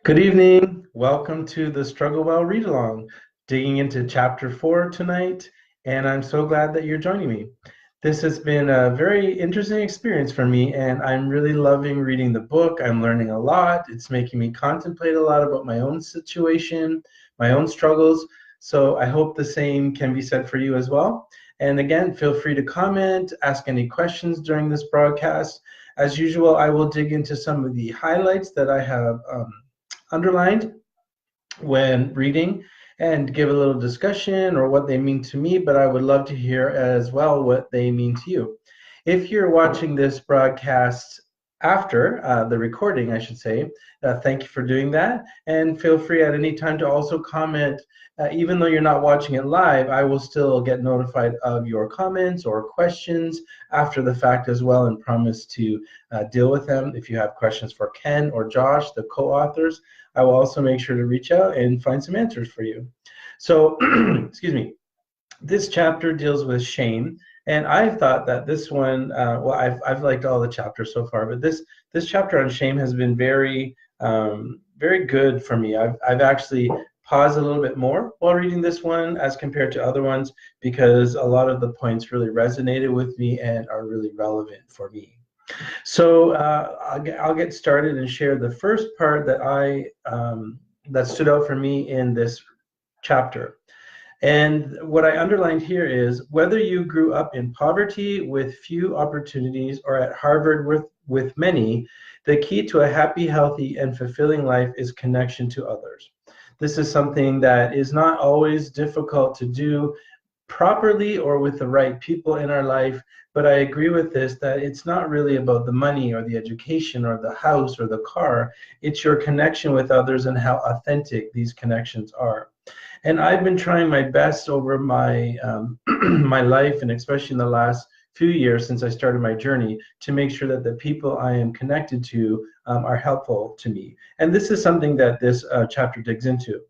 Good evening. Welcome to the Struggle Well Read Along, digging into chapter 4 tonight, and I'm so glad that you're joining me. This has been a very interesting experience for me, and I'm really loving reading the book. I'm learning a lot. It's making me contemplate a lot about my own situation, my own struggles. So I hope the same can be said for you as well. And again, feel free to comment, ask any questions during this broadcast. As usual, I will dig into some of the highlights that I have underlined when reading and give a little discussion or what they mean to me, but I would love to hear as well what they mean to you. If you're watching this broadcast after the recording, I should say, thank you for doing that. And feel free at any time to also comment. Even though you're not watching it live, I will still get notified of your comments or questions after the fact as well, and promise to deal with them. If you have questions for Ken or Josh, the co-authors, I will also make sure to reach out and find some answers for you. So, excuse me, this chapter deals with shame, and I thought that this one, well, I've liked all the chapters so far, but this chapter on shame has been very good for me. I've actually paused a little bit more while reading this one as compared to other ones because a lot of the points really resonated with me and are really relevant for me. So I'll get started and share the first part that stood out for me in this chapter. And what I underlined here is whether you grew up in poverty with few opportunities or at Harvard with many, the key to a happy, healthy, and fulfilling life is connection to others. This is something that is not always difficult to do properly or with the right people in our life, but I agree with this that it's not really about the money or the education or the house or the car. It's your connection with others and how authentic these connections are. And I've been trying my best over my my life, and especially in the last few years since I started my journey, to make sure that the people I am connected to are helpful to me. And this is something that this chapter digs into.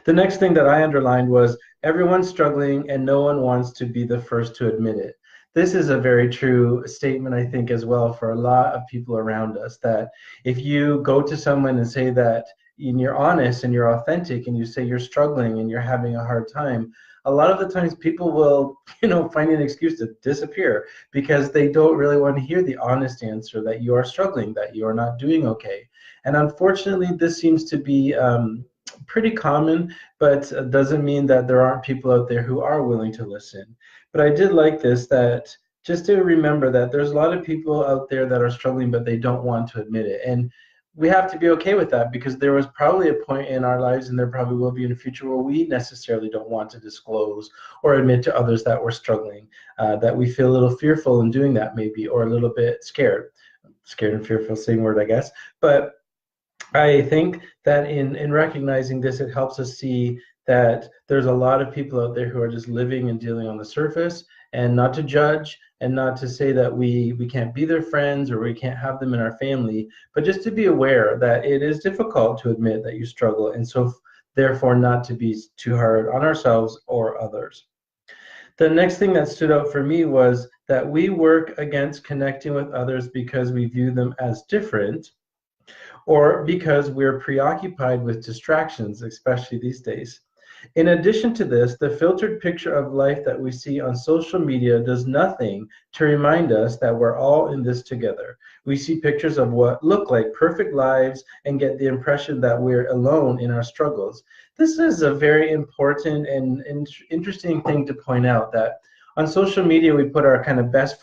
The next thing that I underlined was everyone's struggling and no one wants to be the first to admit it. This is a very true statement, I think, as well, for a lot of people around us, that if you go to someone and say that and you're honest and you're authentic and you say you're struggling and you're having a hard time, a lot of the times people will, find an excuse to disappear because they don't really want to hear the honest answer that you are struggling, that you are not doing okay. And unfortunately, this seems to be pretty common, but doesn't mean that there aren't people out there who are willing to listen. But I did like this, that just to remember that there's a lot of people out there that are struggling, but they don't want to admit it. And we have to be okay with that because there was probably a point in our lives, and there probably will be in the future, where we necessarily don't want to disclose or admit to others that we're struggling, that we feel a little fearful in doing that maybe, or a little bit scared. Scared and fearful, same word, I guess. But I think that in recognizing this, it helps us see that there's a lot of people out there who are just living and dealing on the surface, and not to judge and not to say that we can't be their friends or we can't have them in our family, but just to be aware that it is difficult to admit that you struggle, and so therefore not to be too hard on ourselves or others. The next thing that stood out for me was that we work against connecting with others because we view them as different, or because we're preoccupied with distractions, especially these days. In addition to this, the filtered picture of life that we see on social media does nothing to remind us that we're all in this together. We see pictures of what look like perfect lives and get the impression that we're alone in our struggles. This is a very important and interesting thing to point out, that on social media we put our kind of best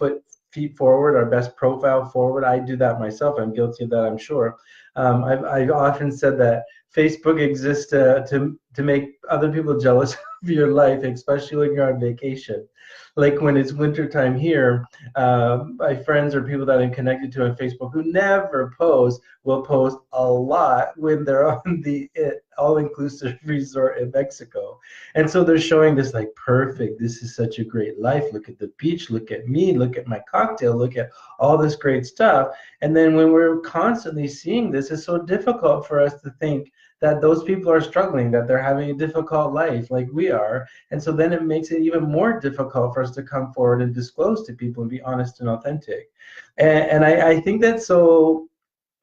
feet forward, our best profile forward. I do that myself. I'm guilty of that, I'm sure. I've often said that Facebook exists to make other people jealous of your life, especially when you're on vacation. Like when it's wintertime here, my friends or people that I'm connected to on Facebook who never post will post a lot when they're on the all-inclusive resort in Mexico. And so they're showing this like, perfect, this is such a great life. Look at the beach, look at me, look at my cocktail, look at all this great stuff. And then when we're constantly seeing this, it's so difficult for us to think that those people are struggling, that they're having a difficult life like we are. And so then it makes it even more difficult for us to come forward and disclose to people and be honest and authentic. And I think that's so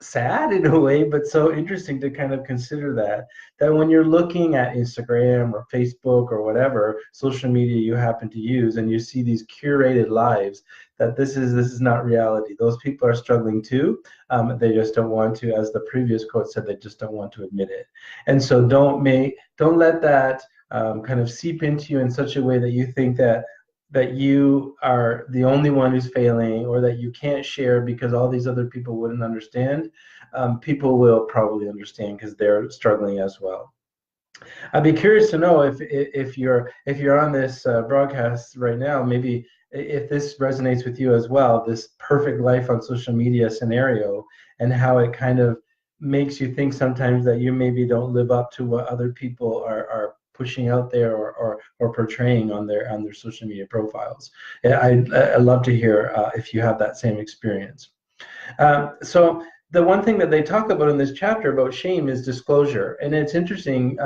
sad in a way, but so interesting to kind of consider that when you're looking at Instagram or Facebook or whatever social media you happen to use, and you see these curated lives, that this is not reality. Those people are struggling too. They just don't want to, as the previous quote said, they just don't want to admit it. And so don't let that kind of seep into you in such a way that you think that you are the only one who's failing, or that you can't share because all these other people wouldn't understand. People will probably understand because they're struggling as well. I'd be curious to know if you're on this broadcast right now, maybe if this resonates with you as well, this perfect life on social media scenario, and how it kind of makes you think sometimes that you maybe don't live up to what other people are pushing out there, or portraying on their social media profiles. Yeah, I love to hear if you have that same experience. So the one thing that they talk about in this chapter about shame is disclosure. And it's interesting.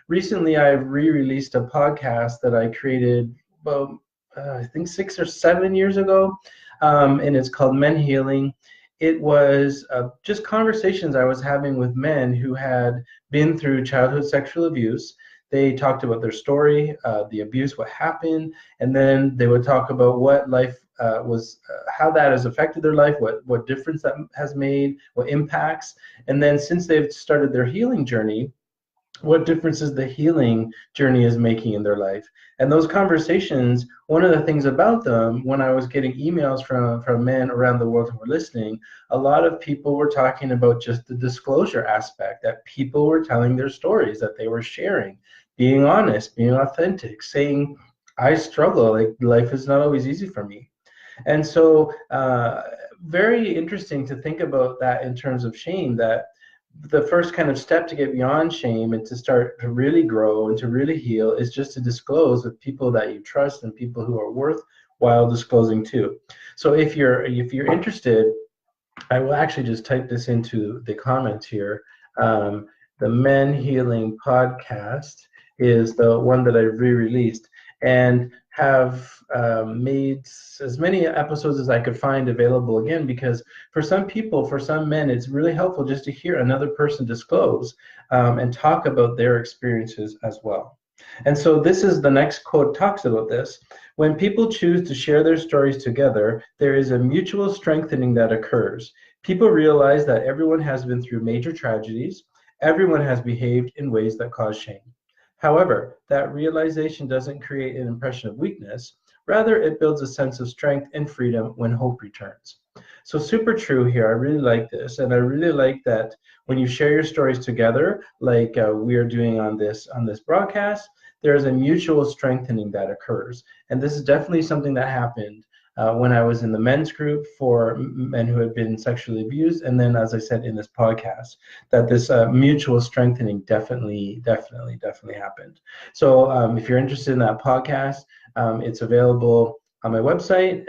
Recently, I've re-released a podcast that I created about, I think 6 or 7 years ago. And it's called Men Healing. It was just conversations I was having with men who had been through childhood sexual abuse. They talked about their story, the abuse, what happened, and then they would talk about what life was, how that has affected their life, what difference that has made, what impacts, and then since they've started their healing journey, what differences the healing journey is making in their life. And those conversations, one of the things about them, when I was getting emails from men around the world who were listening, a lot of people were talking about just the disclosure aspect, that people were telling their stories, that they were sharing, being honest, being authentic, saying, I struggle, like life is not always easy for me. And so, very interesting to think about that in terms of shame, that the first kind of step to get beyond shame and to start to really grow and to really heal is just to disclose with people that you trust and people who are worthwhile disclosing to. So if you're interested, I will actually just type this into the comments here. The Men Healing podcast is the one that I re-released, and have made as many episodes as I could find available again, because for some people, for some men, it's really helpful just to hear another person disclose and talk about their experiences as well. And so this is the next quote, talks about this. When people choose to share their stories together, there is a mutual strengthening that occurs. People realize that everyone has been through major tragedies. Everyone has behaved in ways that cause shame. However, that realization doesn't create an impression of weakness. Rather, it builds a sense of strength and freedom when hope returns. So super true here. I really like this. And I really like that when you share your stories together, like we are doing on this broadcast, there is a mutual strengthening that occurs. And this is definitely something that happened when I was in the men's group for men who had been sexually abused, and then, as I said, in this podcast, that this mutual strengthening definitely happened. So if you're interested in that podcast, it's available on my website.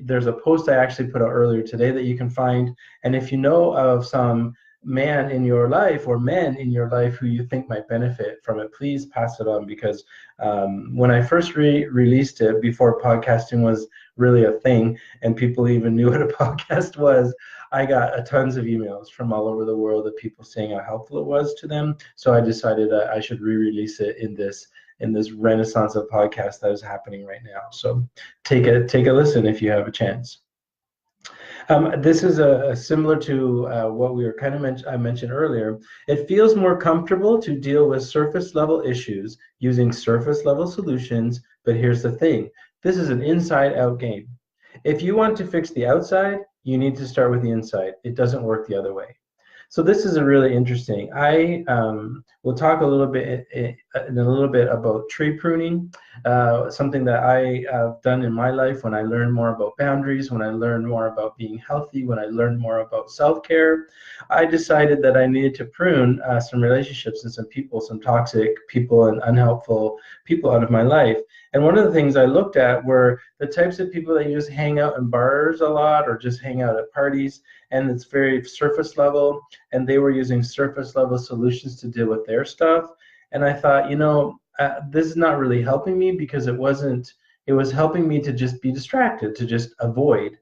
There's a post I actually put out earlier today that you can find. And if you know of some man in your life or men in your life who you think might benefit from it, please pass it on, because when I first released it, before podcasting was really a thing and people even knew what a podcast was, I got tons of emails from all over the world of people saying how helpful it was to them. So I decided that I should re-release it in this renaissance of podcasts that is happening right now. So take a listen if you have a chance. This is similar to what we were kind of I mentioned earlier. It feels more comfortable to deal with surface level issues using surface level solutions, but here's the thing. This is an inside out game. If you want to fix the outside, you need to start with the inside. It doesn't work the other way. So this is a really interesting. I will talk a little bit in a little bit about tree pruning, something that I have done in my life when I learned more about boundaries, when I learned more about being healthy, when I learned more about self-care. I decided that I needed to prune some relationships and some toxic people and unhelpful people out of my life. And one of the things I looked at were the types of people that just hang out in bars a lot or just hang out at parties, and it's very surface level, and they were using surface level solutions to deal with their stuff. And I thought, this is not really helping me, because it was helping me to just be distracted, to just avoid.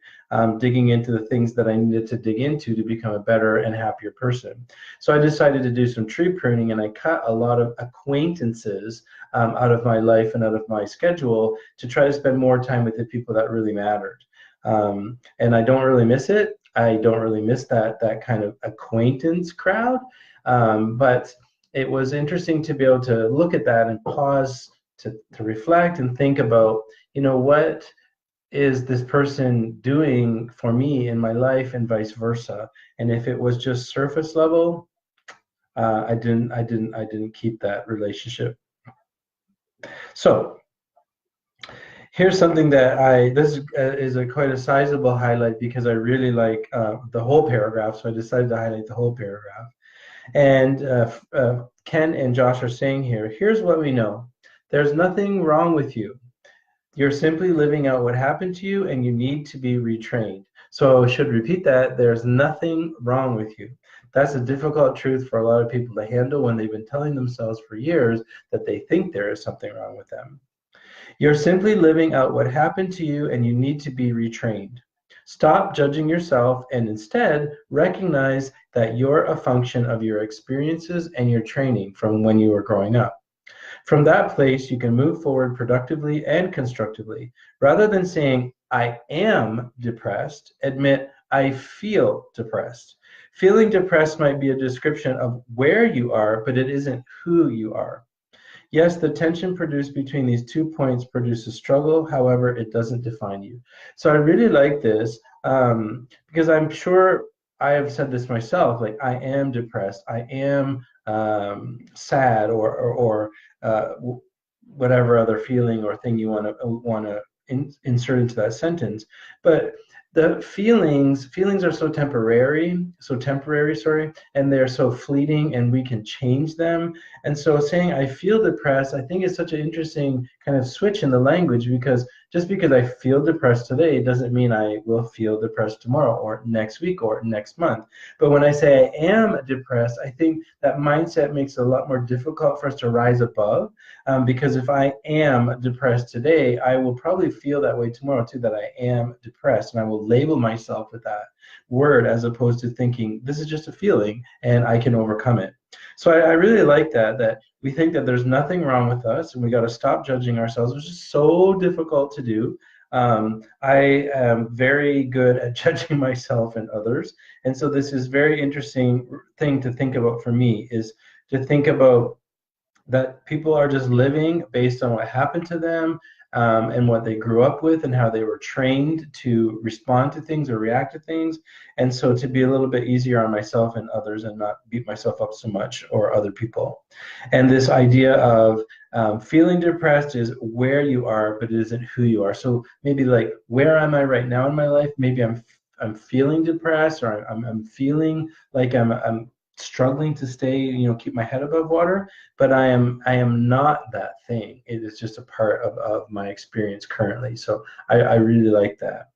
digging into the things that I needed to dig into to become a better and happier person. So I decided to do some tree pruning, and I cut a lot of acquaintances out of my life and out of my schedule to try to spend more time with the people that really mattered. And I don't really miss it. I don't really miss that kind of acquaintance crowd. But it was interesting to be able to look at that and pause to reflect and think about, what is this person doing for me in my life and vice versa. And if it was just surface level, I didn't keep that relationship. So here's something that this is quite a sizable highlight because I really like the whole paragraph, so I decided to highlight the whole paragraph. And Ken and Josh are saying here's what we know. There's nothing wrong with you. You're simply living out what happened to you, and you need to be retrained. So I should repeat that. There's nothing wrong with you. That's a difficult truth for a lot of people to handle when they've been telling themselves for years that they think there is something wrong with them. You're simply living out what happened to you, and you need to be retrained. Stop judging yourself and instead recognize that you're a function of your experiences and your training from when you were growing up. From that place, you can move forward productively and constructively. Rather than saying, I am depressed, admit, I feel depressed. Feeling depressed might be a description of where you are, but it isn't who you are. Yes, the tension produced between these 2 points produces struggle. However, it doesn't define you. So I really like this because I'm sure I have said this myself, like I am depressed, I am sad, or whatever other feeling or thing you want to insert into that sentence. But the feelings are so temporary, and they're so fleeting, and we can change them. And so saying I feel depressed, I think is such an interesting kind of switch in the language, because just because I feel depressed today doesn't mean I will feel depressed tomorrow or next week or next month. But when I say I am depressed, I think that mindset makes it a lot more difficult for us to rise above, because if I am depressed today, I will probably feel that way tomorrow too, that I am depressed, and I will label myself with that word as opposed to thinking this is just a feeling and I can overcome it. So I really like that we think that there's nothing wrong with us, and we got to stop judging ourselves, which is so difficult to do. I am very good at judging myself and others, and so this is very interesting thing to think about for me, is to think about that people are just living based on what happened to them, and what they grew up with and how they were trained to respond to things or react to things. And so to be a little bit easier on myself and others and not beat myself up so much, or other people. And this idea of feeling depressed is where you are, but it isn't who you are. So maybe like, where am I right now in my life? Maybe I'm feeling depressed, or I'm feeling like I'm struggling to stay, keep my head above water, but I am not that thing. It is just a part of my experience currently. So I really like that.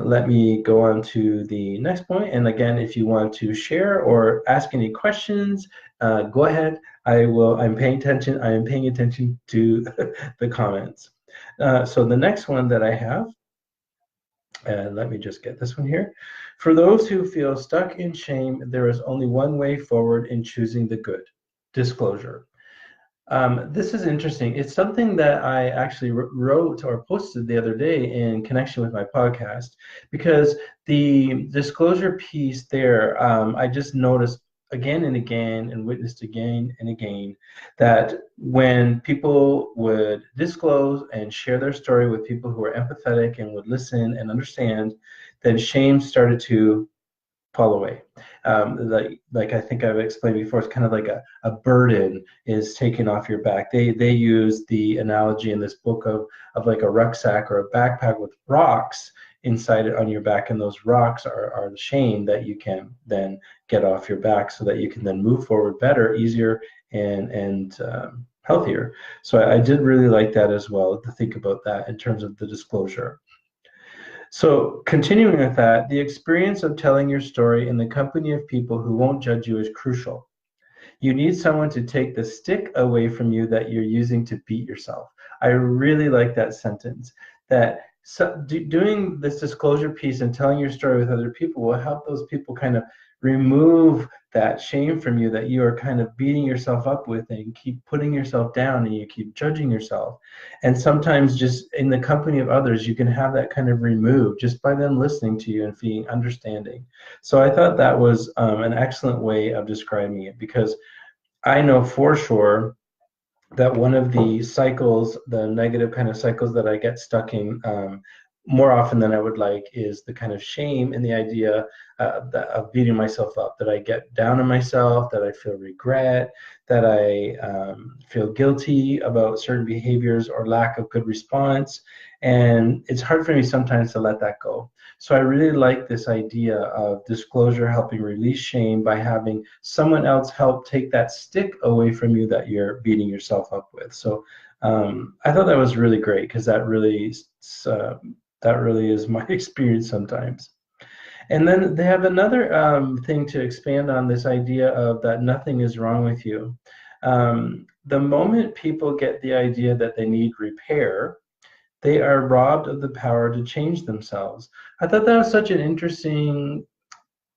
Let me go on to the next point. And again, if you want to share or ask any questions, go ahead. I'm paying attention. I am paying attention to the comments. So the next one that I have, let me just get this one here. For those who feel stuck in shame, there is only one way forward in choosing the good: disclosure. This is interesting. It's something that I actually wrote or posted the other day in connection with my podcast, because the disclosure piece there, I just noticed again and again and witnessed again and again that when people would disclose and share their story with people who are empathetic and would listen and understand, then shame started to fall away. Like I think I've explained before, it's kind of like a burden is taken off your back. They use the analogy in this book of like a rucksack or a backpack with rocks inside it on your back, and those rocks are the shame that you can then get off your back, so that you can then move forward better, easier, and healthier. So I did really like that as well, to think about that in terms of the disclosure. So continuing with that, the experience of telling your story in the company of people who won't judge you is crucial. You need someone to take the stick away from you that you're using to beat yourself. I really like that sentence, that doing this disclosure piece and telling your story with other people will help those people kind of remove that shame from you that you are kind of beating yourself up with, and you keep putting yourself down and you keep judging yourself. And sometimes just in the company of others, you can have that kind of removed just by them listening to you and being understanding. So I thought that was an excellent way of describing it, because I know for sure that one of the cycles, the negative kind of cycles that I get stuck in more often than I would like, is the kind of shame and the idea of beating myself up, that I get down on myself, that I feel regret, that I feel guilty about certain behaviors or lack of good response. And it's hard for me sometimes to let that go. So I really like this idea of disclosure helping release shame by having someone else help take that stick away from you that you're beating yourself up with. So I thought that was really great, because that really is my experience sometimes. And then they have another thing to expand on this idea of that nothing is wrong with you. The moment people get the idea that they need repair, they are robbed of the power to change themselves. I thought that was such an interesting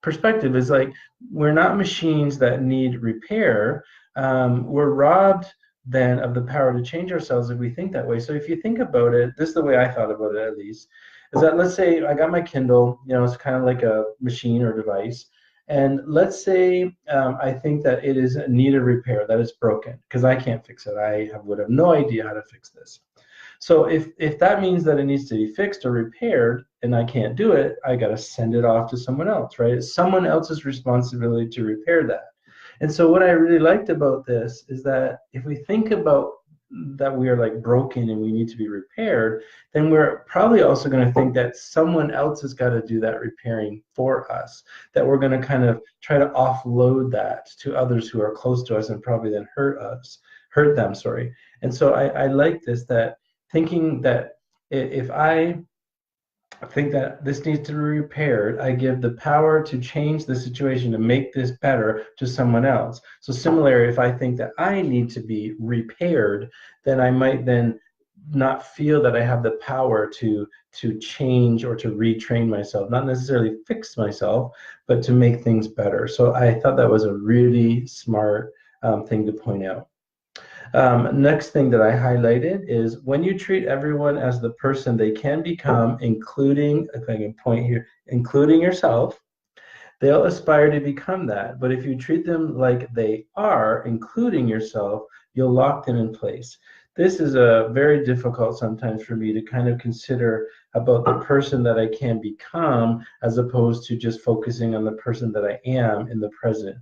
perspective. Is like, we're not machines that need repair. We're robbed then of the power to change ourselves if we think that way. So if you think about it, this is the way I thought about it, at least, is that, let's say I got my Kindle, it's kind of like a machine or device. And let's say I think that it is in need of repair, that it's broken, because I can't fix it. Would have no idea how to fix this. So if that means that it needs to be fixed or repaired and I can't do it, I got to send it off to someone else, right? It's someone else's responsibility to repair that. And so what I really liked about this is that if we think about that we are like broken and we need to be repaired, then we're probably also going to think that someone else has got to do that repairing for us, that we're going to kind of try to offload that to others who are close to us and probably then hurt them, sorry. And so I like this, that thinking that if I think that this needs to be repaired, I give the power to change the situation to make this better to someone else. So similarly, if I think that I need to be repaired, then I might then not feel that I have the power to change or to retrain myself, not necessarily fix myself, but to make things better. So I thought that was a really smart thing to point out. Next thing that I highlighted is, when you treat everyone as the person they can become, including, if I can point here, including yourself, they'll aspire to become that. But if you treat them like they are, including yourself, you'll lock them in place. This is a very difficult sometimes for me to kind of consider about the person that I can become, as opposed to just focusing on the person that I am in the present.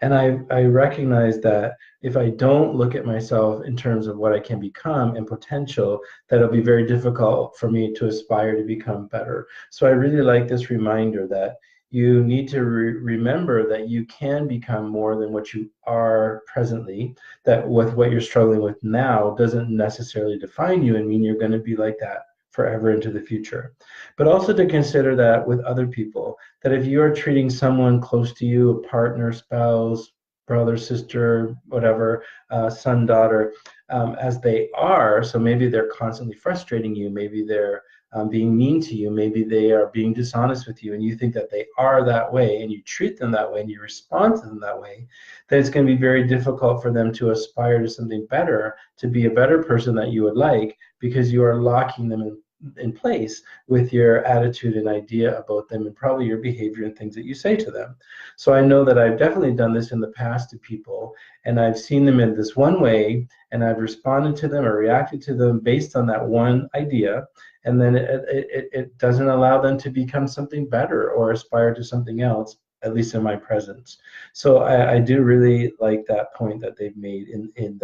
And I recognize that if I don't look at myself in terms of what I can become and potential, that it'll be very difficult for me to aspire to become better. So I really like this reminder that you need to remember that you can become more than what you are presently, that with what you're struggling with now doesn't necessarily define you and mean you're going to be like that forever into the future. But also to consider that with other people, that if you are treating someone close to you, a partner, spouse, brother, sister, whatever, son, daughter, as they are, so maybe they're constantly frustrating you, maybe they're being mean to you, maybe they are being dishonest with you, and you think that they are that way, and you treat them that way, and you respond to them that way, then it's going to be very difficult for them to aspire to something better, to be a better person that you would like, because you are locking them in place with your attitude and idea about them, and probably your behavior and things that you say to them. So I know that I've definitely done this in the past to people, and I've seen them in this one way, and I've responded to them or reacted to them based on that one idea, and then it doesn't allow them to become something better or aspire to something else, at least in my presence. So I do really like that point that they've made in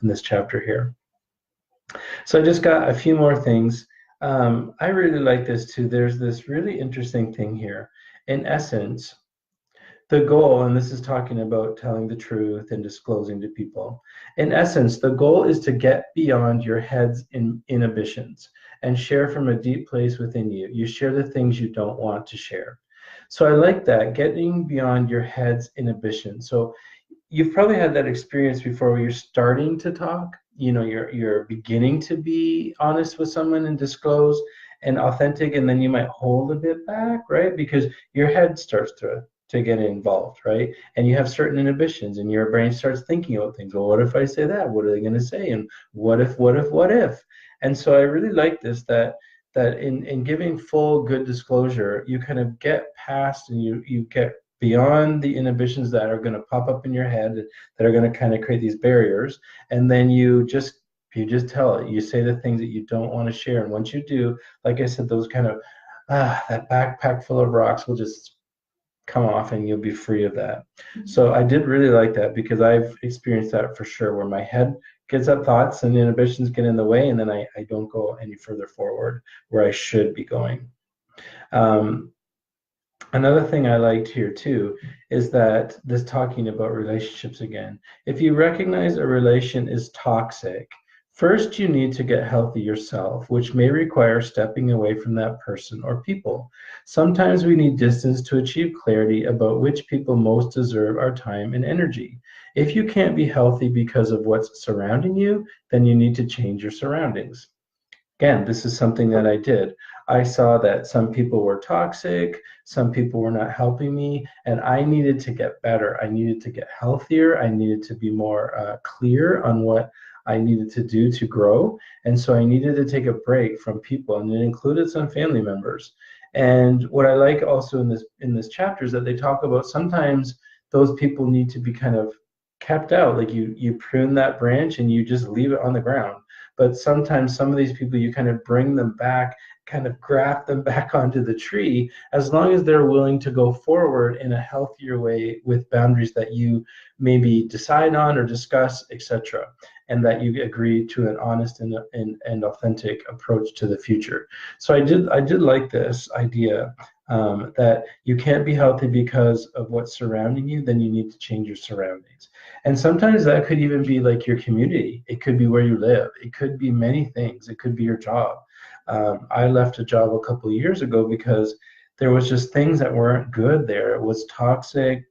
this chapter here. So I just got a few more things. I really like this too. There's this really interesting thing here. In essence, the goal, and this is talking about telling the truth and disclosing to people. In essence, the goal is to get beyond your head's inhibitions and share from a deep place within you. You share the things you don't want to share. So I like that, getting beyond your head's inhibitions. So you've probably had that experience before where you're starting to talk, you're beginning to be honest with someone and disclose and authentic, and then you might hold a bit back, right? Because your head starts to get involved, right? And you have certain inhibitions, and your brain starts thinking about things. Well, what if I say that? What are they going to say? And what if, what if, what if? And so I really like this, that in giving full good disclosure, you kind of get past and you get beyond the inhibitions that are going to pop up in your head that are going to kind of create these barriers, and then you just tell it. You say the things that you don't want to share, and once you do, like I said, those kind of that backpack full of rocks will just come off and you'll be free of that. So I did really like that, because I've experienced that for sure, where my head gets up thoughts and inhibitions get in the way, and then I don't go any further forward where I should be going. Um, Another thing I liked here too is that this talking about relationships again. If you recognize a relation is toxic, first you need to get healthy yourself, which may require stepping away from that person or people. Sometimes we need distance to achieve clarity about which people most deserve our time and energy. If you can't be healthy because of what's surrounding you, then you need to change your surroundings. Again, this is something that I did. I saw that some people were toxic, some people were not helping me, and I needed to get better. I needed to get healthier. I needed to be more clear on what I needed to do to grow. And so I needed to take a break from people, and it included some family members. And what I like also in this chapter is that they talk about sometimes those people need to be kind of kept out. Like you prune that branch and you just leave it on the ground. But sometimes some of these people, you kind of bring them back, kind of graft them back onto the tree, as long as they're willing to go forward in a healthier way with boundaries that you maybe decide on or discuss, etc., and that you agree to an honest and authentic approach to the future. So I did like this idea, that you can't be healthy because of what's surrounding you, then you need to change your surroundings. And sometimes that could even be like your community. It could be where you live. It could be many things. It could be your job. I left a job a couple of years ago because there was just things that weren't good there. It was toxic.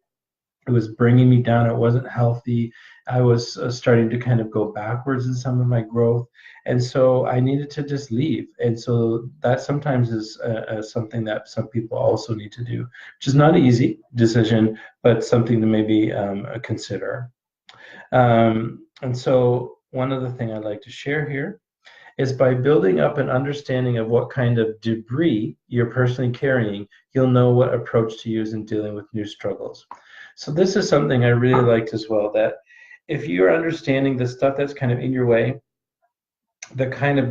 It was bringing me down. It wasn't healthy. I was starting to kind of go backwards in some of my growth. And so I needed to just leave. And so that sometimes is something that some people also need to do, which is not an easy decision, but something to maybe consider. And so one other thing I'd like to share here is by building up an understanding of what kind of debris you're personally carrying, you'll know what approach to use in dealing with new struggles. So this is something I really liked as well, that if you're understanding the stuff that's kind of in your way, the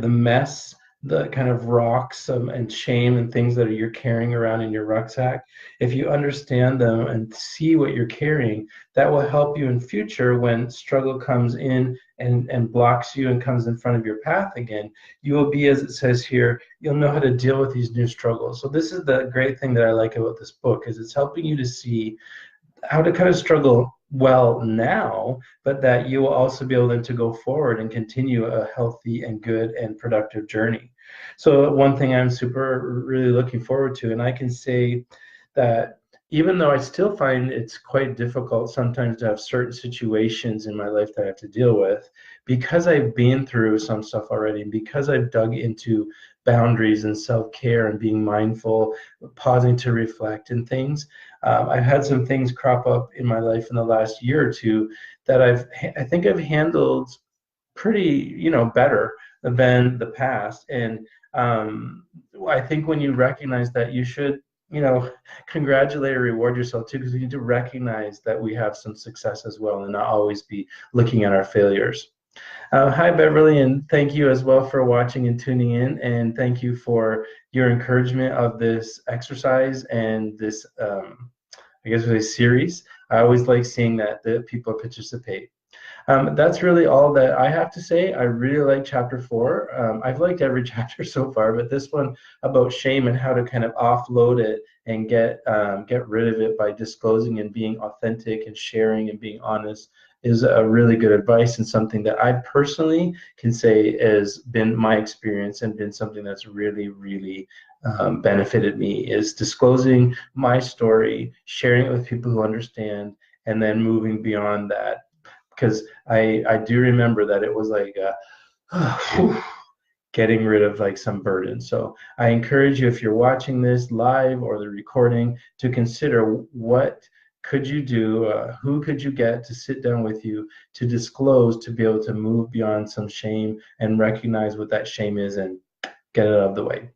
mess, the kind of rocks and shame and things that you're carrying around in your rucksack, if you understand them and see what you're carrying, that will help you in future when struggle comes in and blocks you and comes in front of your path again. You will be, as it says here, you'll know how to deal with these new struggles. So this is the great thing that I like about this book, is it's helping you to see how to kind of struggle well now, but that you will also be able then to go forward and continue a healthy and good and productive journey. So one thing I'm super really looking forward to, and I can say that even though I still find it's quite difficult sometimes to have certain situations in my life that I have to deal with, because I've been through some stuff already, and because I've dug into boundaries and self-care and being mindful, pausing to reflect and things, I've had some things crop up in my life in the last year or two that I think I've handled pretty, better than the past. And I think when you recognize that, you should, congratulate or reward yourself too, because we need to recognize that we have some success as well and not always be looking at our failures. Hi, Beverly, and thank you as well for watching and tuning in, and thank you for your encouragement of this exercise and this, I guess, really series. I always like seeing that the people participate. That's really all that I have to say. I really like chapter 4. I've liked every chapter so far, but this one about shame and how to kind of offload it and get rid of it by disclosing and being authentic and sharing and being honest is a really good advice, and something that I personally can say has been my experience and been something that's really, really benefited me, is disclosing my story, sharing it with people who understand, and then moving beyond that. because I do remember that it was like getting rid of like some burden. So I encourage you, if you're watching this live or the recording, to consider what could you do, who could you get to sit down with you to disclose, to be able to move beyond some shame and recognize what that shame is and get it out of the way.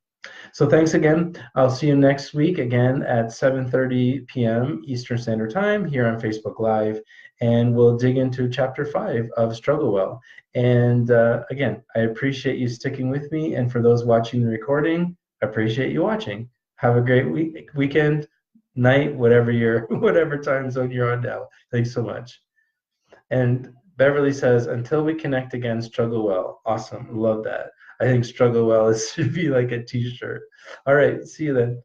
So thanks again. I'll see you next week again at 7:30 p.m. Eastern Standard Time here on Facebook Live, and we'll dig into Chapter 5 of Struggle Well. And again, I appreciate you sticking with me, and for those watching the recording, I appreciate you watching. Have a great weekend, night, whatever time zone you're on now. Thanks so much. And Beverly says, until we connect again, struggle well. Awesome. Love that. I think struggle well should be like a t-shirt. All right. See you then.